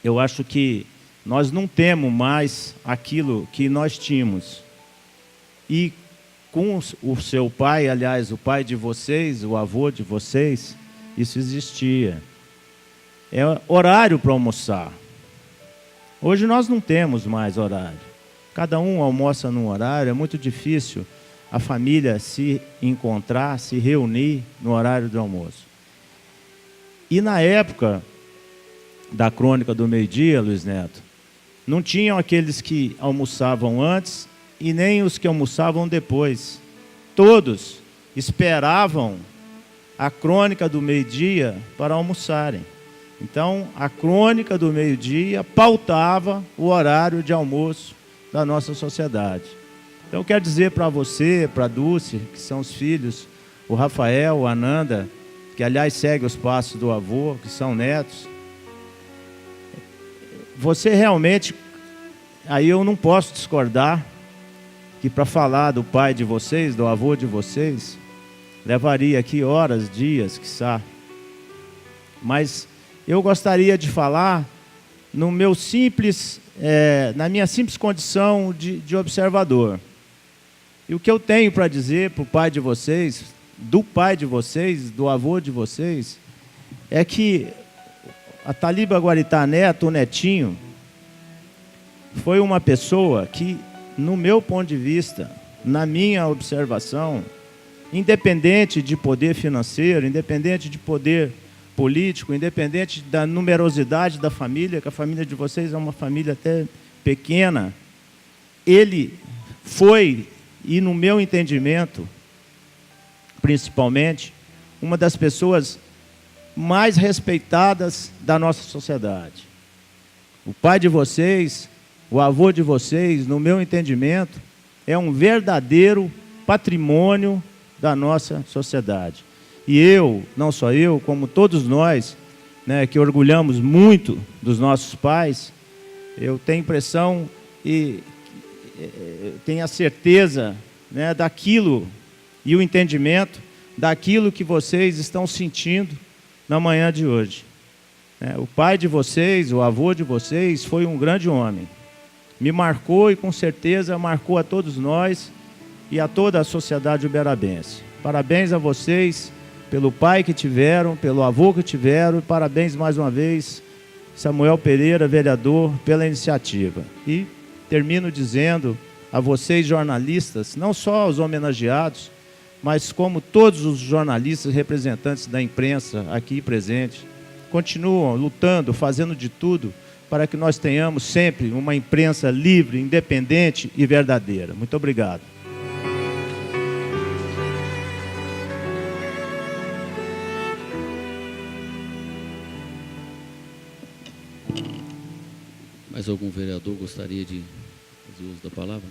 eu acho que nós não temos mais aquilo que nós tínhamos. E com o seu pai, aliás, o pai de vocês, o avô de vocês, isso existia. É horário para almoçar. Hoje nós não temos mais horário. Cada um almoça num horário, é muito difícil a família se encontrar, se reunir no horário do almoço. E na época da crônica do meio-dia, Luiz Neto, não tinham aqueles que almoçavam antes e nem os que almoçavam depois. Todos esperavam a crônica do meio-dia para almoçarem. Então, a crônica do meio-dia pautava o horário de almoço da nossa sociedade. Então, eu quero dizer para você, para a Dulce, que são os filhos, o Rafael, o Ananda, que, aliás, segue os passos do avô, que são netos. Você realmente, aí eu não posso discordar, que para falar do pai de vocês, do avô de vocês, levaria aqui horas, dias, quiçá. Mas eu gostaria de falar no meu simples, na minha simples condição de observador. E o que eu tenho para dizer para o pai de vocês, do avô de vocês, é que a Taliba Guaritá Neto, o netinho, foi uma pessoa que, no meu ponto de vista, na minha observação, independente de poder financeiro, independente de poder político, independente da numerosidade da família, que a família de vocês é uma família até pequena, ele foi, e no meu entendimento, principalmente, uma das pessoas mais respeitadas da nossa sociedade. O pai de vocês, o avô de vocês, no meu entendimento, é um verdadeiro patrimônio da nossa sociedade. E eu, não só eu, como todos nós, né, que orgulhamos muito dos nossos pais, eu tenho impressão e tenho a certeza, né, daquilo e o entendimento daquilo que vocês estão sentindo na manhã de hoje. O pai de vocês, o avô de vocês, foi um grande homem. Me marcou e com certeza marcou a todos nós e a toda a sociedade uberabense. Parabéns a vocês pelo pai que tiveram, pelo avô que tiveram, e parabéns mais uma vez, Samuel Pereira, vereador, pela iniciativa. E termino dizendo a vocês, jornalistas, não só aos homenageados, mas como todos os jornalistas representantes da imprensa aqui presentes, continuam lutando, fazendo de tudo para que nós tenhamos sempre uma imprensa livre, independente e verdadeira. Muito obrigado. Mais algum vereador gostaria de fazer uso da palavra?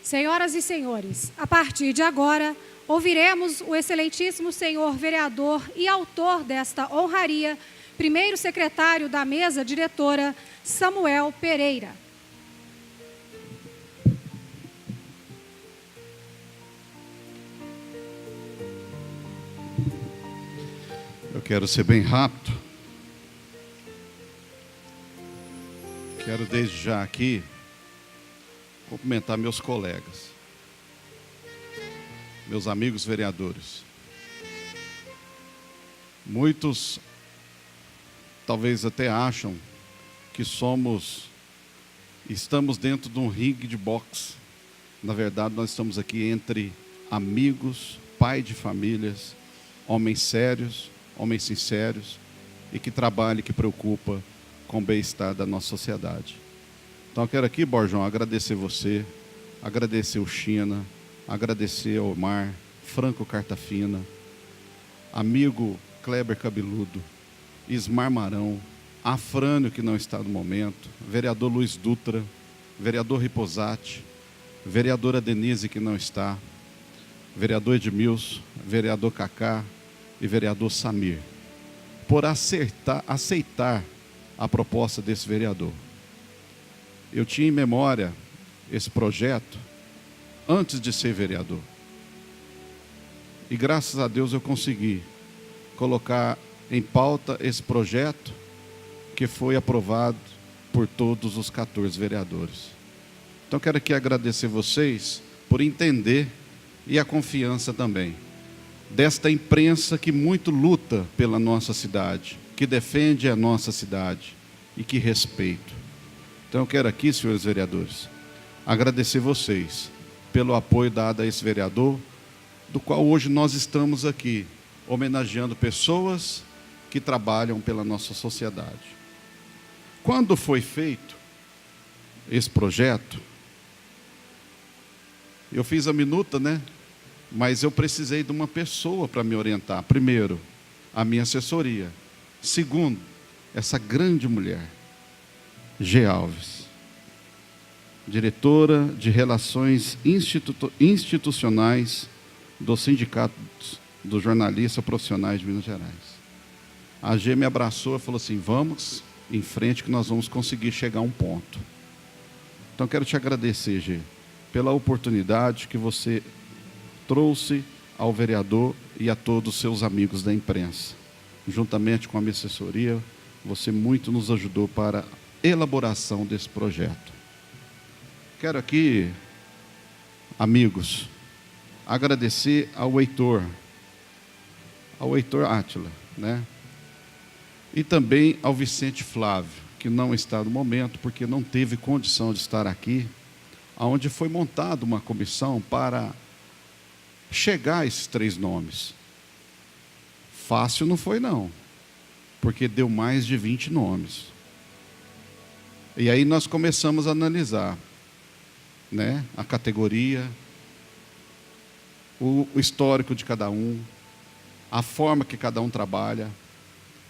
Senhoras e senhores, a partir de agora, ouviremos o excelentíssimo senhor vereador e autor desta honraria, primeiro secretário da mesa diretora, Samuel Pereira. Eu quero ser bem rápido. Quero desde já aqui cumprimentar meus colegas, meus amigos vereadores. Muitos talvez até acham que estamos dentro de um ringue de boxe. Na verdade, nós estamos aqui entre amigos, pai de famílias, homens sérios, homens sinceros e que trabalha e que preocupa com o bem-estar da nossa sociedade. Então eu quero aqui, Borjão, agradecer você, agradecer o China, agradecer ao Omar, Franco Cartafina, amigo Kleber Cabeludo, Ismar Marão, Afrânio, que não está no momento, vereador Luiz Dutra, vereador Riposati, vereadora Denise, que não está, vereador Edmilson, vereador Cacá e vereador Samir, por aceitar a proposta desse vereador. Eu tinha em memória esse projeto antes de ser vereador. E graças a Deus eu consegui colocar em pauta esse projeto que foi aprovado por todos os 14 vereadores. Então quero aqui agradecer vocês por entender e a confiança também desta imprensa que muito luta pela nossa cidade, que defende a nossa cidade e que respeito. Então eu quero aqui, senhores vereadores, agradecer vocês pelo apoio dado a esse vereador, do qual hoje nós estamos aqui homenageando pessoas que trabalham pela nossa sociedade. Quando foi feito esse projeto, eu fiz a minuta, né? Mas eu precisei de uma pessoa para me orientar. Primeiro, a minha assessoria. Segundo, essa grande mulher, G. Alves, diretora de Relações Institucionais do Sindicato dos Jornalistas Profissionais de Minas Gerais. A G me abraçou e falou assim, vamos em frente que nós vamos conseguir chegar a um ponto. Então quero te agradecer, G, pela oportunidade que você trouxe ao vereador e a todos os seus amigos da imprensa. Juntamente com a minha assessoria, você muito nos ajudou para a elaboração desse projeto. Quero aqui, amigos, agradecer ao Heitor Átila, né? E também ao Vicente Flávio, que não está no momento, porque não teve condição de estar aqui, onde foi montada uma comissão para chegar a esses 3 nomes. Fácil não foi, não, porque deu mais de 20 nomes. E aí nós começamos a analisar, né, a categoria, o histórico de cada um, a forma que cada um trabalha,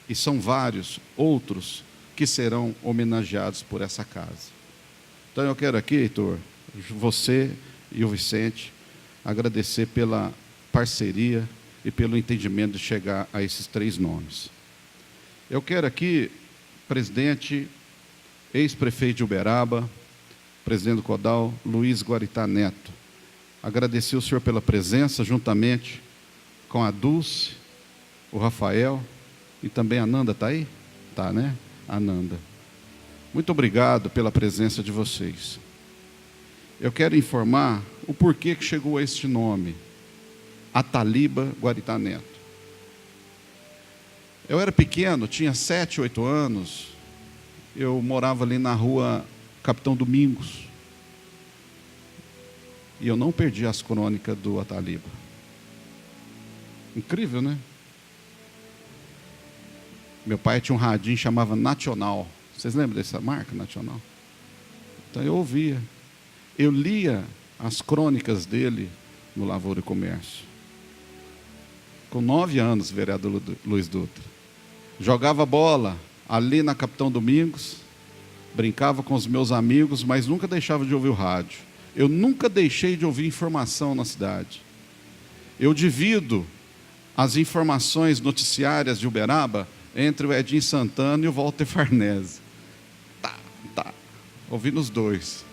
e são vários outros que serão homenageados por essa casa. Então eu quero aqui, Heitor, você e o Vicente, agradecer pela parceria e pelo entendimento de chegar a esses 3 nomes. Eu quero aqui, presidente, ex-prefeito de Uberaba, presidente do CODAL, Luiz Guaritá Neto, agradecer o senhor pela presença, juntamente com a Dulce, o Rafael e também a Nanda, está aí? Está, né? A Nanda. Muito obrigado pela presença de vocês. Eu quero informar o porquê que chegou a este nome, Ataliba Guaritá Neto. Eu era pequeno, tinha 7, 8 anos, eu morava ali na rua Capitão Domingos, e eu não perdi as crônicas do Ataliba. Incrível, né? Meu pai tinha um radinho que chamava Nacional. Vocês lembram dessa marca, Nacional? Então eu ouvia. Eu lia as crônicas dele no Lavoura e Comércio. Com 9 anos, vereador Luiz Dutra. Jogava bola ali na Capitão Domingos, brincava com os meus amigos, mas nunca deixava de ouvir o rádio. Eu nunca deixei de ouvir informação na cidade. Eu divido as informações noticiárias de Uberaba entre o Edinho Santana e o Walter Farnese. Ouvindo os dois.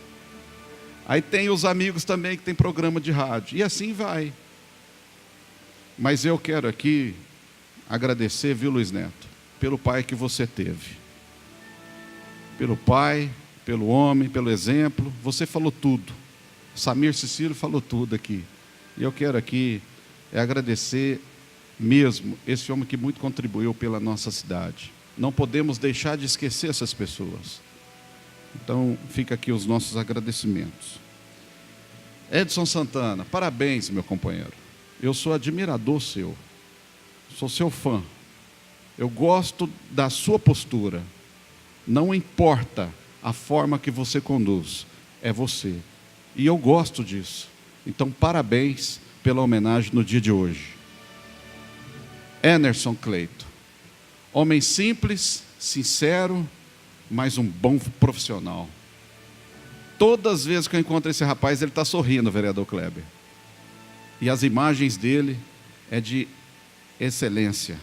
Aí tem os amigos também que tem programa de rádio. E assim vai. Mas eu quero aqui agradecer, viu, Luiz Neto, pelo pai que você teve. Pelo pai, pelo homem, pelo exemplo. Você falou tudo. Samir Cecílio falou tudo aqui. E eu quero aqui agradecer mesmo esse homem que muito contribuiu pela nossa cidade. Não podemos deixar de esquecer essas pessoas. Então, fica aqui os nossos agradecimentos. Edson Santana, parabéns, meu companheiro. eu sou admirador seu, sou seu fã. Eu gosto da sua postura. Não importa a forma que você conduz, é você. E eu gosto disso. Então, parabéns pela homenagem no dia de hoje. Enerson Cleito, homem simples, sincero, mas um bom profissional. Todas as vezes que eu encontro esse rapaz, ele está sorrindo, vereador Kleber. E as imagens dele é de excelência.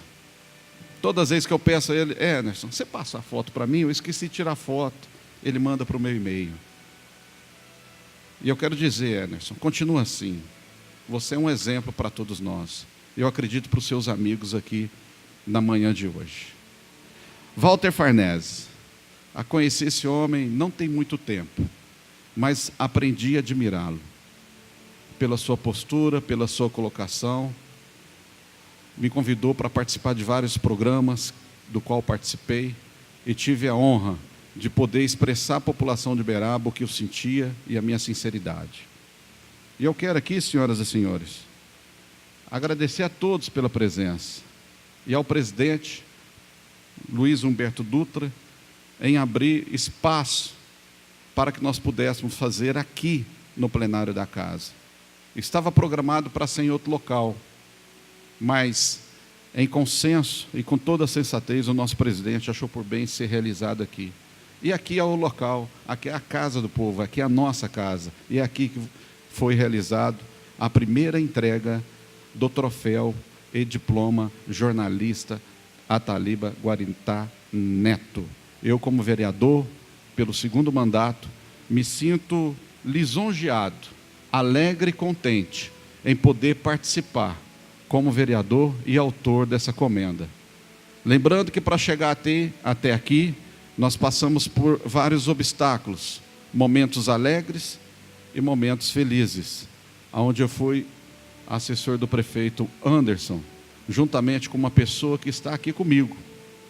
Todas as vezes que eu peço a ele, Enerson, você passa a foto para mim? Eu esqueci de tirar foto. Ele manda para o meu e-mail. E eu quero dizer, Enerson, continua assim. Você é um exemplo para todos nós. Eu acredito para os seus amigos aqui na manhã de hoje. Walter Farnese. A conhecer esse homem não tem muito tempo, mas aprendi a admirá-lo. Pela sua postura, pela sua colocação. Me convidou para participar de vários programas do qual participei e tive a honra de poder expressar à população de Uberaba o que eu sentia e a minha sinceridade. E eu quero aqui, senhoras e senhores, agradecer a todos pela presença e ao presidente Luiz Humberto Dutra em abrir espaço para que nós pudéssemos fazer aqui no plenário da casa. Estava programado para ser em outro local, mas em consenso e com toda a sensatez, o nosso presidente achou por bem ser realizado aqui. E aqui é o local, aqui é a casa do povo, aqui é a nossa casa. E é aqui que foi realizado a primeira entrega do troféu e diploma jornalista Ataliba Guaritá Neto. Eu, como vereador, pelo segundo mandato, me sinto lisonjeado, alegre e contente em poder participar como vereador e autor dessa comenda. Lembrando que para chegar até aqui, nós passamos por vários obstáculos, momentos alegres e momentos felizes, onde eu fui assessor do prefeito Anderson, juntamente com uma pessoa que está aqui comigo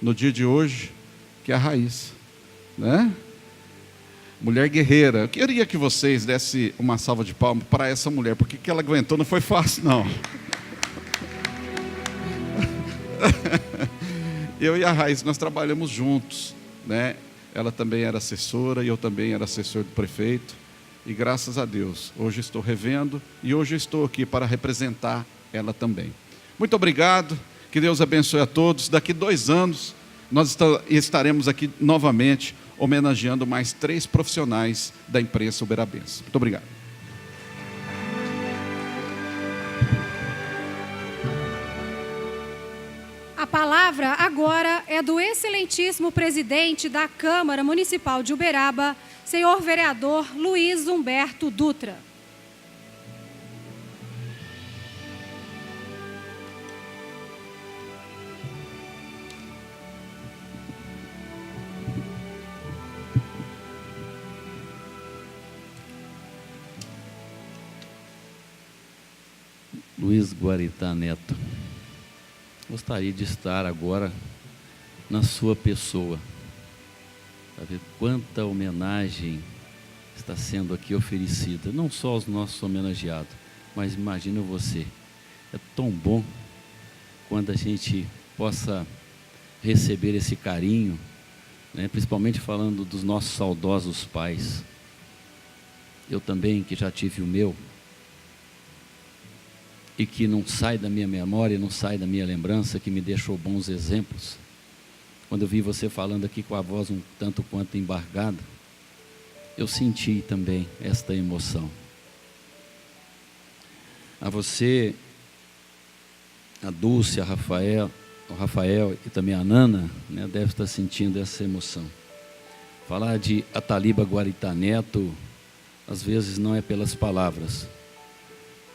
no dia de hoje, que é a Raíssa, né? Mulher guerreira. Eu queria que vocês dessem uma salva de palmas para essa mulher, porque que ela aguentou não foi fácil, não. Eu e a Raíssa, nós trabalhamos juntos, né? Ela também era assessora e eu também era assessor do prefeito. E graças a Deus, hoje estou revendo e hoje estou aqui para representar ela também. Muito obrigado, que Deus abençoe a todos. Daqui 2 anos, nós estaremos aqui novamente, homenageando mais 3 profissionais da imprensa uberabense. Muito obrigado. A palavra agora é do excelentíssimo presidente da Câmara Municipal de Uberaba, senhor vereador Luiz Humberto Dutra. Luiz Guaritá Neto, gostaria de estar agora na sua pessoa, para ver quanta homenagem está sendo aqui oferecida, não só aos nossos homenageados, mas imagina você, é tão bom quando a gente possa receber esse carinho, né, principalmente falando dos nossos saudosos pais. Eu também, que já tive o meu, e que não sai da minha memória, não sai da minha lembrança, que me deixou bons exemplos. Quando eu vi você falando aqui com a voz um tanto quanto embargada, eu senti também esta emoção. A você, a Dulce, o Rafael e também a Nana, né, deve estar sentindo essa emoção. Falar de Ataliba Guaritá Neto, às vezes não é pelas palavras,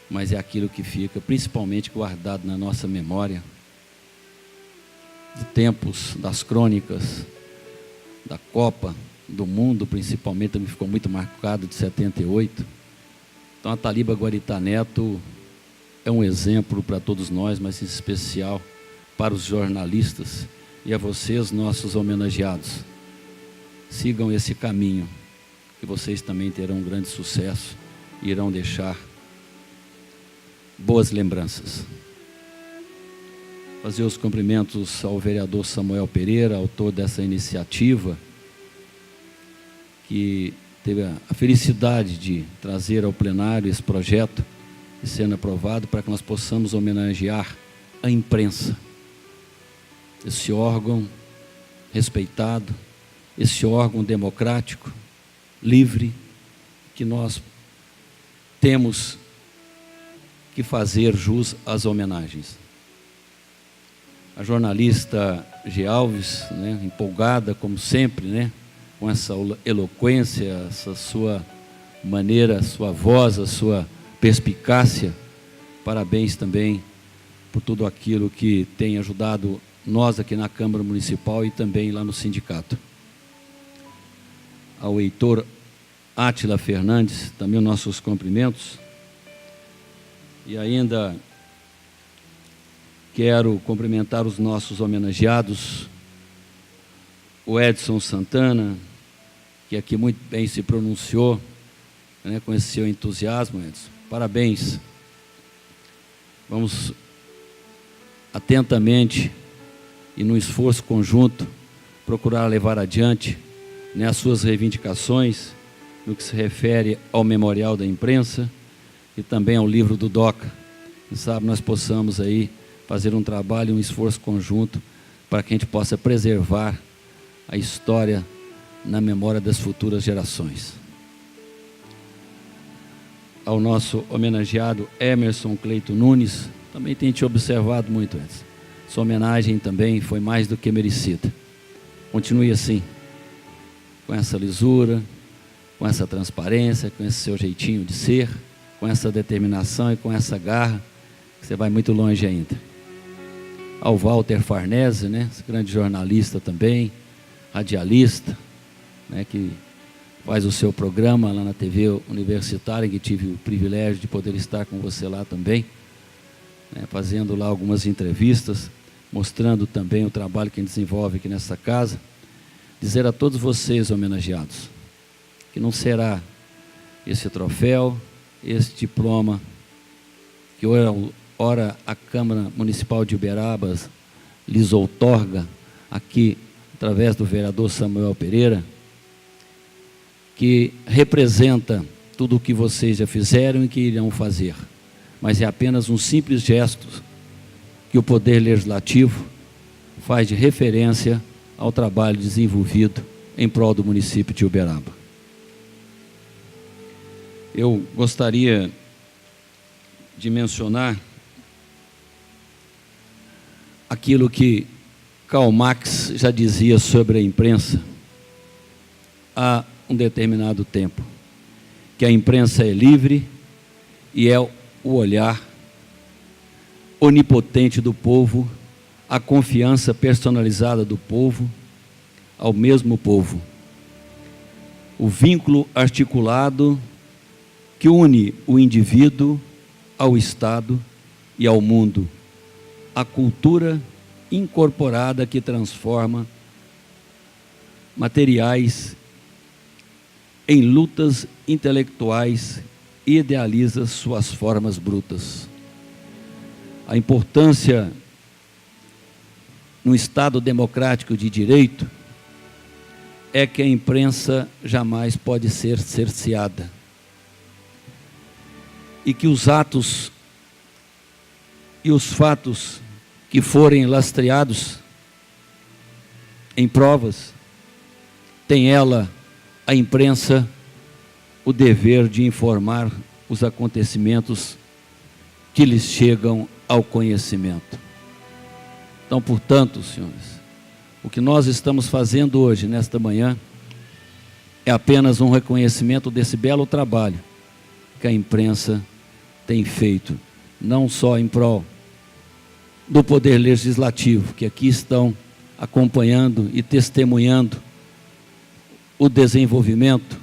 mas é aquilo que fica principalmente guardado na nossa memória, de tempos das crônicas, da Copa do Mundo, principalmente, também ficou muito marcado, de 78. Então, Ataliba Guaritá Neto é um exemplo para todos nós, mas em especial para os jornalistas e a vocês, nossos homenageados. Sigam esse caminho, que vocês também terão um grande sucesso e irão deixar boas lembranças. Fazer os cumprimentos ao vereador Samuel Pereira, autor dessa iniciativa, que teve a felicidade de trazer ao plenário esse projeto e sendo aprovado para que nós possamos homenagear a imprensa, esse órgão respeitado, esse órgão democrático, livre, que nós temos que fazer jus às homenagens. A jornalista G. Alves, né, empolgada como sempre, né, com essa eloquência, essa sua maneira, sua voz, a sua perspicácia. Parabéns também por tudo aquilo que tem ajudado nós aqui na Câmara Municipal e também lá no sindicato. Ao Heitor Átila Fernandes, também os nossos cumprimentos. E ainda quero cumprimentar os nossos homenageados, o Edson Santana, que aqui muito bem se pronunciou, né, com esse seu entusiasmo, Edson. Parabéns. Vamos atentamente e no esforço conjunto procurar levar adiante, né, as suas reivindicações no que se refere ao Memorial da Imprensa e também ao livro do DOCA. Quem sabe nós possamos aí fazer um trabalho, um esforço conjunto para que a gente possa preservar a história na memória das futuras gerações. Ao nosso homenageado Emerson Cleito Nunes, também tem te observado muito antes. Sua homenagem também foi mais do que merecida. Continue assim, com essa lisura, com essa transparência, com esse seu jeitinho de ser, com essa determinação e com essa garra, que você vai muito longe ainda. Ao Walter Farnese, né, esse grande jornalista também, radialista, né, que faz o seu programa lá na TV Universitária, que tive o privilégio de poder estar com você lá também, né, fazendo lá algumas entrevistas, mostrando também o trabalho que a gente desenvolve aqui nessa casa. Dizer a todos vocês, homenageados, que não será esse troféu, esse diploma, que ora a Câmara Municipal de Uberaba lhes outorga aqui, através do vereador Samuel Pereira, que representa tudo o que vocês já fizeram e que irão fazer, mas é apenas um simples gesto que o Poder Legislativo faz de referência ao trabalho desenvolvido em prol do município de Uberaba. Eu gostaria de mencionar aquilo que Karl Marx já dizia sobre a imprensa há um determinado tempo, que a imprensa é livre e é o olhar onipotente do povo, a confiança personalizada do povo ao mesmo povo, o vínculo articulado que une o indivíduo ao Estado e ao mundo, a cultura incorporada que transforma materiais em lutas intelectuais e idealiza suas formas brutas. A importância no Estado democrático de direito é que a imprensa jamais pode ser cerceada e que os atos e os fatos que forem lastreados em provas, tem ela, a imprensa, o dever de informar os acontecimentos que lhes chegam ao conhecimento. Então, portanto, senhores, o que nós estamos fazendo hoje, nesta manhã, é apenas um reconhecimento desse belo trabalho que a imprensa tem feito, não só em prol do Poder Legislativo, que aqui estão acompanhando e testemunhando o desenvolvimento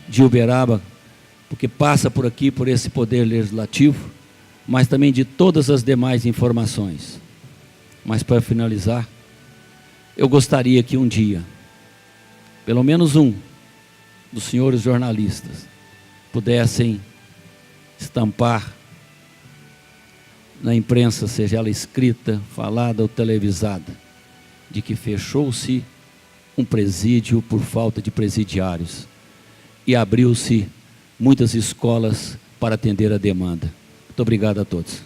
de Uberaba, porque passa por aqui, por esse Poder Legislativo, mas também de todas as demais informações. Mas para finalizar, eu gostaria que um dia, pelo menos um dos senhores jornalistas, pudessem estampar na imprensa, seja ela escrita, falada ou televisada, de que fechou-se um presídio por falta de presidiários e abriu-se muitas escolas para atender a demanda. Muito obrigado a todos.